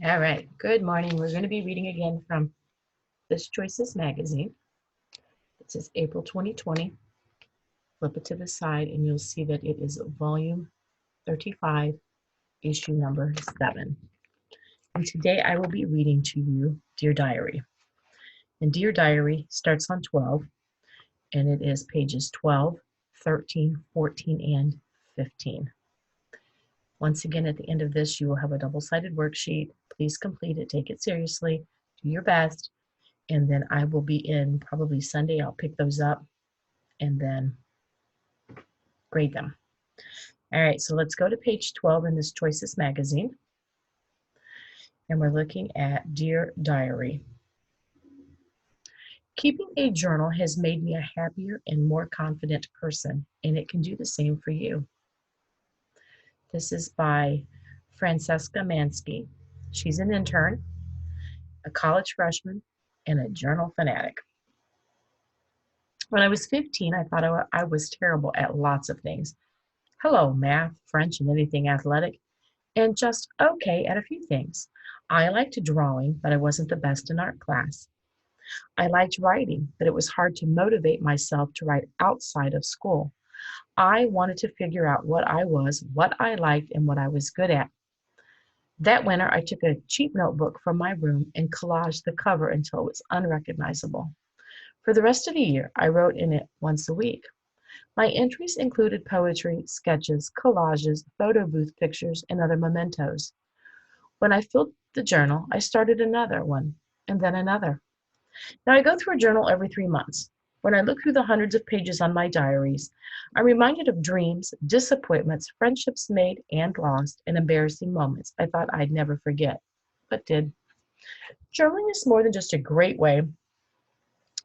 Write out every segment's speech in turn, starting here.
All right, good morning. We're going to be reading again from this Choices magazine. It says April 2020. Flip it to the side and you'll see that it is volume 35, issue number 7. And today I will be reading to you Dear Diary. And Dear Diary starts on 12, and it is pages 12, 13, 14, and 15. Once again, at the end of this, you will have a double-sided worksheet. Please complete it, take it seriously, do your best, and then I will be in probably Sunday. I'll pick those up and then grade them. All right, so let's go to page 12 in this Choices magazine, and we're looking at Dear Diary. Keeping a journal has made me a happier and more confident person, and it can do the same for you. This is by Francesca Mansky. She's an intern, a college freshman, and a journal fanatic. When I was 15, I thought I was terrible at lots of things. Hello, math, French, and anything athletic, and just okay at a few things. I liked drawing, but I wasn't the best in art class. I liked writing, but it was hard to motivate myself to write outside of school. I wanted to figure out what I was, what I liked, and what I was good at. That winter, I took a cheap notebook from my room and collaged the cover until it was unrecognizable. For the rest of the year, I wrote in it once a week. My entries included poetry, sketches, collages, photo booth pictures, and other mementos. When I filled the journal, I started another one, and then another. Now I go through a journal every 3 months. When I look through the hundreds of pages on my diaries, I'm reminded of dreams, disappointments, friendships made and lost, and embarrassing moments I thought I'd never forget, but did. Journaling is more than just a great way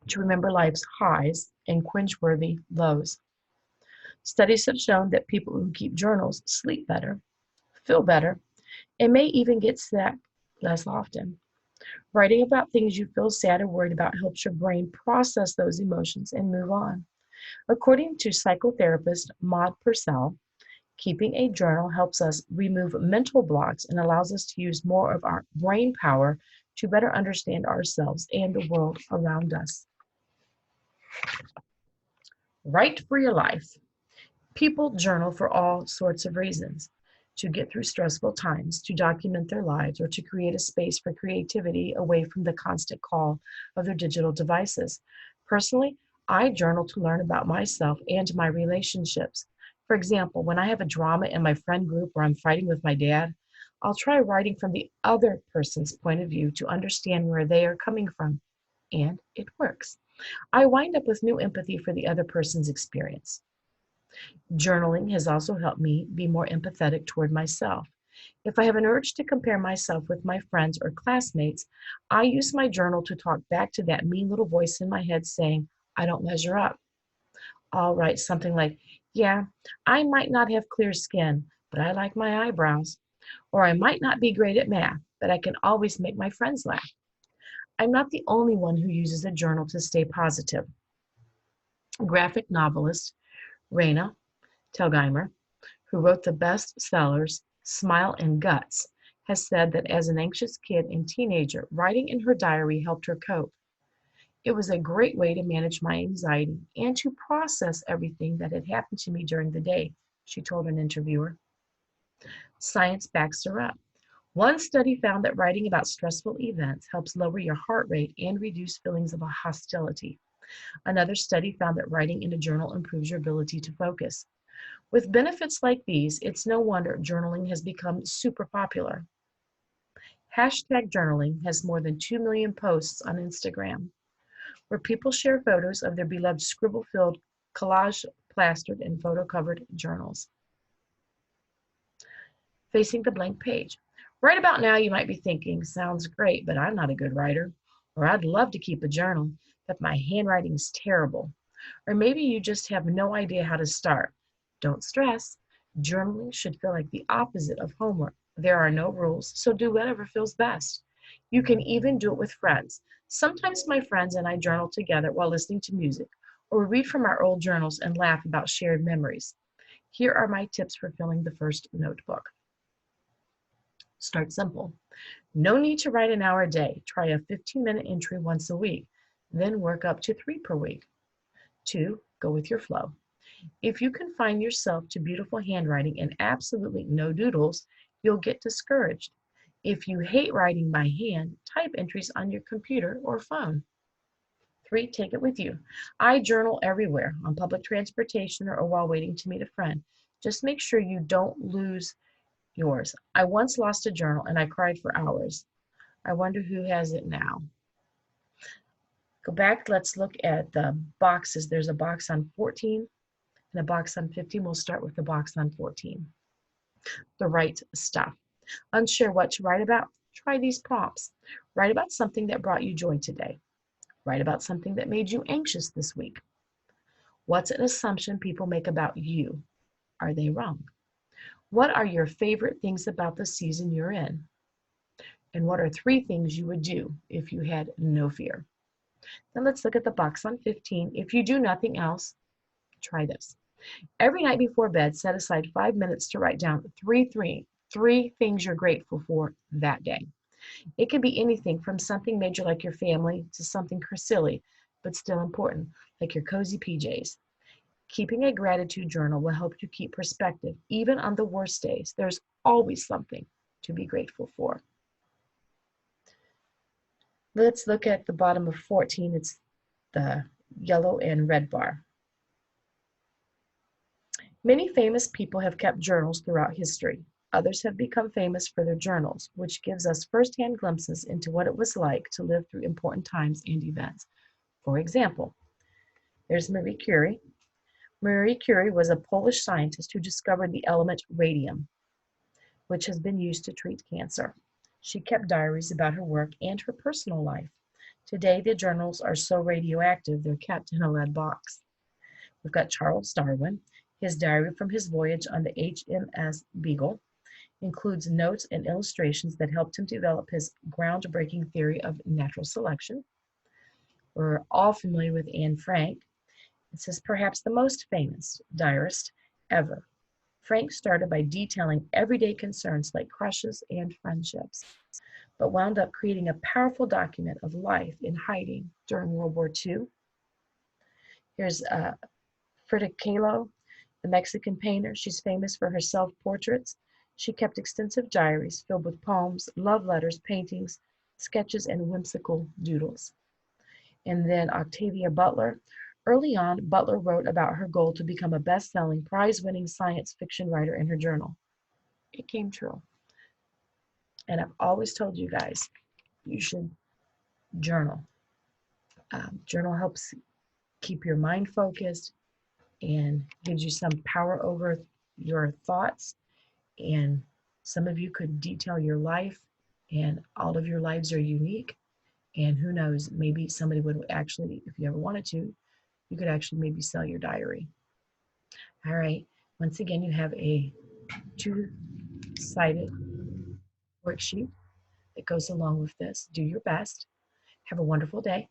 to remember life's highs and cringeworthy lows. Studies have shown that people who keep journals sleep better, feel better, and may even get sick less often. Writing about things you feel sad or worried about helps your brain process those emotions and move on. According to psychotherapist Maud Purcell, keeping a journal helps us remove mental blocks and allows us to use more of our brain power to better understand ourselves and the world around us. Write for your life. People journal for all sorts of reasons: to get through stressful times, to document their lives, or to create a space for creativity away from the constant call of their digital devices. Personally, I journal to learn about myself and my relationships. For example, when I have a drama in my friend group or I'm fighting with my dad, I'll try writing from the other person's point of view to understand where they are coming from. And it works. I wind up with new empathy for the other person's experience. Journaling has also helped me be more empathetic toward myself. If I have an urge to compare myself with my friends or classmates, I use my journal to talk back to that mean little voice in my head saying, I don't measure up. I'll write something like, yeah, I might not have clear skin, but I like my eyebrows. Or I might not be great at math, but I can always make my friends laugh. I'm not the only one who uses a journal to stay positive. Graphic novelist Raina Telgeimer, who wrote the bestsellers Smile and Guts, has said that as an anxious kid and teenager, writing in her diary helped her cope. It was a great way to manage my anxiety and to process everything that had happened to me during the day, she told an interviewer. Science backs her up. One study found that writing about stressful events helps lower your heart rate and reduce feelings of hostility. Another study found that writing in a journal improves your ability to focus. With benefits like these, it's no wonder journaling has become super popular. Hashtag journaling has more than 2 million posts on Instagram, where people share photos of their beloved scribble-filled, collage-plastered, and photo-covered journals. Facing the blank page. Right about now, you might be thinking, sounds great, but I'm not a good writer. Or I'd love to keep a journal, but my handwriting is terrible. Or maybe you just have no idea how to start. Don't stress. Journaling should feel like the opposite of homework. There are no rules, so do whatever feels best. You can even do it with friends. Sometimes my friends and I journal together while listening to music, or we read from our old journals and laugh about shared memories. Here are my tips for filling the first notebook. Start simple. No need to write an hour a day. Try a 15-minute entry once a week, then work up to 3 per week. 2, go with your flow. If you confine yourself to beautiful handwriting and absolutely no doodles, you'll get discouraged. If you hate writing by hand, type entries on your computer or phone. 3, take it with you. I journal everywhere, on public transportation or while waiting to meet a friend. Just make sure you don't lose yours. I once lost a journal and I cried for hours. I wonder who has it now. Go back, let's look at the boxes. There's a box on 14 and a box on 15. We'll start with the box on 14. The right stuff. Unsure what to write about? Try these prompts. Write about something that brought you joy today. Write about something that made you anxious this week. What's an assumption people make about you? Are they wrong? What are your favorite things about the season you're in? And what are 3 things you would do if you had no fear? Then let's look at the box on 15. If you do nothing else, try this. Every night before bed, set aside 5 minutes to write down three things you're grateful for that day. It can be anything from something major like your family to something silly, but still important, like your cozy PJs. Keeping a gratitude journal will help you keep perspective. Even on the worst days, there's always something to be grateful for. Let's look at the bottom of 14. It's the yellow and red bar. Many famous people have kept journals throughout history. Others have become famous for their journals, which gives us firsthand glimpses into what it was like to live through important times and events. For example, there's Marie Curie. Marie Curie was a Polish scientist who discovered the element radium, which has been used to treat cancer. She kept diaries about her work and her personal life. Today, the journals are so radioactive, they're kept in a lead box. We've got Charles Darwin. His diary from his voyage on the HMS Beagle includes notes and illustrations that helped him develop his groundbreaking theory of natural selection. We're all familiar with Anne Frank. This is perhaps the most famous diarist ever. Frank started by detailing everyday concerns like crushes and friendships, but wound up creating a powerful document of life in hiding during World War II. Here's Frida Kahlo, the Mexican painter. She's famous for her self-portraits. She kept extensive diaries filled with poems, love letters, paintings, sketches, and whimsical doodles. And then Octavia Butler. Early on, Butler wrote about her goal to become a best-selling, prize-winning science fiction writer in her journal. It came true. And I've always told you guys, you should journal. Journal helps keep your mind focused and gives you some power over your thoughts. And some of you could detail your life, and all of your lives are unique. And who knows, maybe somebody would actually, if you ever wanted to, you could actually maybe sell your diary. All right. Once again, you have a 2-sided worksheet that goes along with this. Do your best. Have a wonderful day.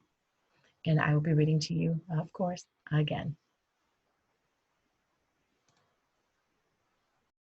And I will be reading to you, of course, again.